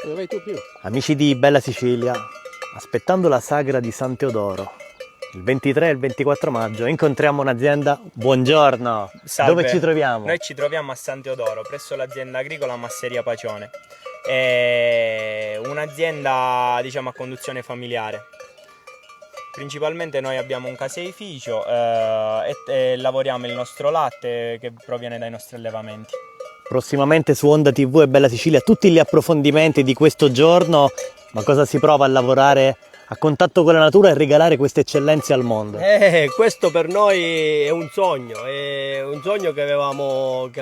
Dove vai tu più? Amici di Bella Sicilia, aspettando la sagra di San Teodoro, il 23 e il 24 maggio incontriamo un'azienda. Buongiorno! Salve. Dove ci troviamo? Noi ci troviamo a San Teodoro, presso l'azienda agricola Masseria Pacione. È un'azienda, diciamo, a conduzione familiare. Principalmente noi abbiamo un caseificio e lavoriamo il nostro latte che proviene dai nostri allevamenti. Prossimamente su Onda TV e Bella Sicilia tutti gli approfondimenti di questo giorno, ma cosa si prova a lavorare a contatto con la natura e regalare queste eccellenze al mondo? Questo per noi è un sogno che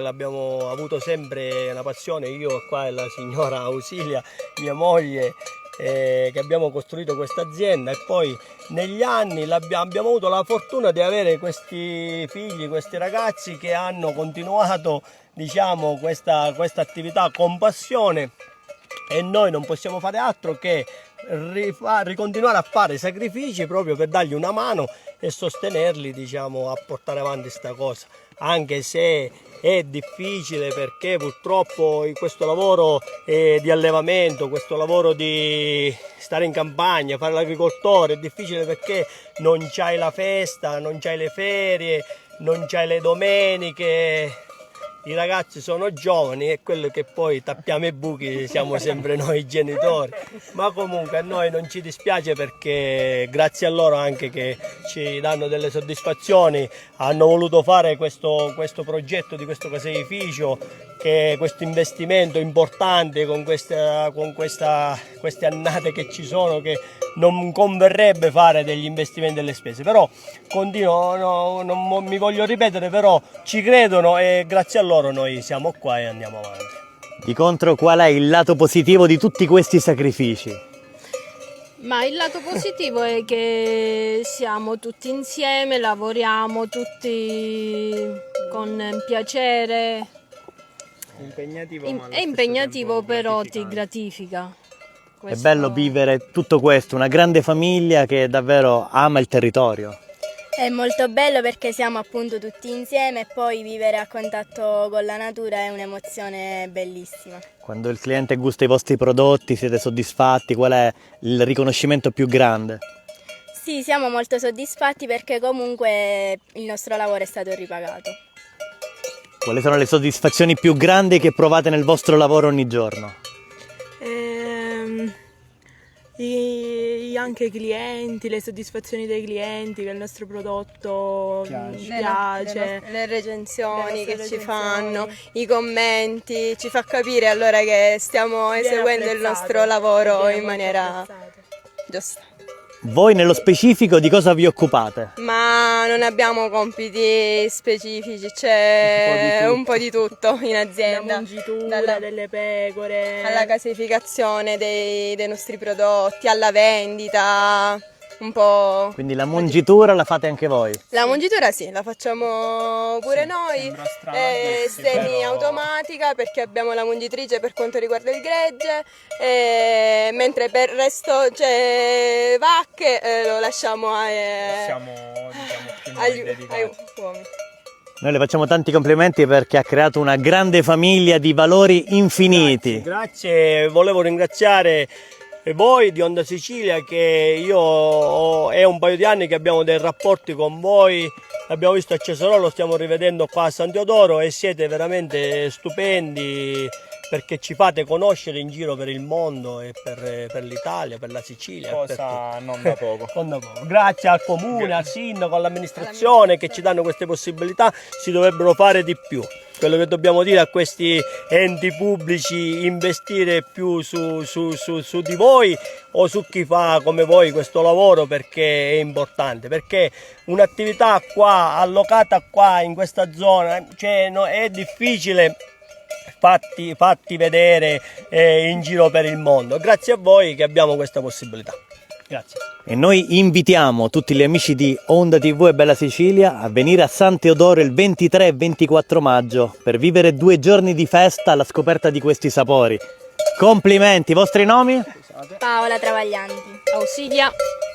l'abbiamo avuto sempre, una passione, io qua e la signora Ausilia, mia moglie, che abbiamo costruito questa azienda, e poi negli anni abbiamo avuto la fortuna di avere questi figli, questi ragazzi che hanno continuato, diciamo, questa attività con passione, e noi non possiamo fare altro che ricontinuare a fare sacrifici proprio per dargli una mano e sostenerli, diciamo, a portare avanti questa cosa, anche se è difficile, perché purtroppo in questo lavoro di allevamento, questo lavoro di stare in campagna, fare l'agricoltore, è difficile perché non c'hai la festa, non c'hai le ferie, non c'hai le domeniche. I ragazzi sono giovani e quello che poi tappiamo i buchi siamo sempre noi genitori, ma comunque a noi non ci dispiace, perché grazie a loro anche che ci danno delle soddisfazioni, hanno voluto fare questo progetto di questo caseificio, che questo investimento importante con queste annate che ci sono, che non converrebbe fare degli investimenti delle spese, però continuo, non mi voglio ripetere, però ci credono e grazie a loro noi siamo qua e andiamo avanti. Di contro, qual è il lato positivo di tutti questi sacrifici? Ma il lato positivo è che siamo tutti insieme, lavoriamo tutti con piacere. È impegnativo, però ti gratifica. È bello vivere tutto questo, una grande famiglia che davvero ama il territorio. È molto bello perché siamo appunto tutti insieme, e poi vivere a contatto con la natura è un'emozione bellissima. Quando il cliente gusta i vostri prodotti, siete soddisfatti? Qual è il riconoscimento più grande? Sì, siamo molto soddisfatti perché comunque il nostro lavoro è stato ripagato. Quali sono le soddisfazioni più grandi che provate nel vostro lavoro ogni giorno? Anche i clienti, le soddisfazioni dei clienti, che il nostro prodotto piace, le recensioni che ci fanno, i commenti, ci fa capire allora che stiamo eseguendo il nostro lavoro in maniera giusta. Voi nello specifico di cosa vi occupate? Ma non abbiamo compiti specifici, c'è un po' di tutto in azienda. La mungitura delle pecore, alla caseificazione dei nostri prodotti, alla vendita, un po'. Quindi la mungitura la fate anche voi? La mungitura sì, la facciamo pure noi, è semi-automatica perché abbiamo la mungitrice per quanto riguarda il gregge, mentre per il resto c'è vacche, lo lasciamo agli uomini. Noi le facciamo tanti complimenti perché ha creato una grande famiglia di valori infiniti. Grazie, volevo ringraziare voi di Onda Sicilia, che è un paio di anni che abbiamo dei rapporti con voi, l'abbiamo visto a Ceserò, lo stiamo rivedendo qua a San Teodoro, e siete veramente stupendi perché ci fate conoscere in giro per il mondo e per l'Italia, per la Sicilia. Cosa non da poco. Grazie al comune, al sindaco, all'amministrazione che ci danno queste possibilità, si dovrebbero fare di più. Quello che dobbiamo dire a questi enti pubblici, investire più su di voi o su chi fa come voi questo lavoro, perché è importante, perché un'attività qua, allocata qua in questa zona, cioè, è difficile fatti vedere in giro per il mondo. Grazie a voi che abbiamo questa possibilità. Grazie. E noi invitiamo tutti gli amici di Onda TV e Bella Sicilia a venire a San Teodoro il 23 e 24 maggio per vivere 2 giorni di festa alla scoperta di questi sapori. Complimenti, i vostri nomi? Paola Travaglianti, Ausilia,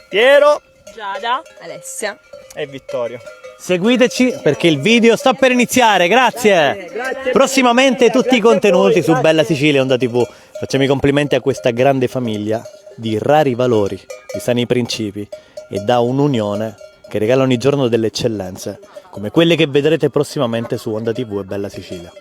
Piero, Giada, Alessia E Vittorio. Seguiteci perché il video sta per iniziare, grazie! Prossimamente tutti i contenuti su Bella Sicilia e Onda TV. Facciamo i complimenti a questa grande famiglia di rari valori, di sani principi e da un'unione che regala ogni giorno delle eccellenze, come quelle che vedrete prossimamente su Onda TV e Bella Sicilia.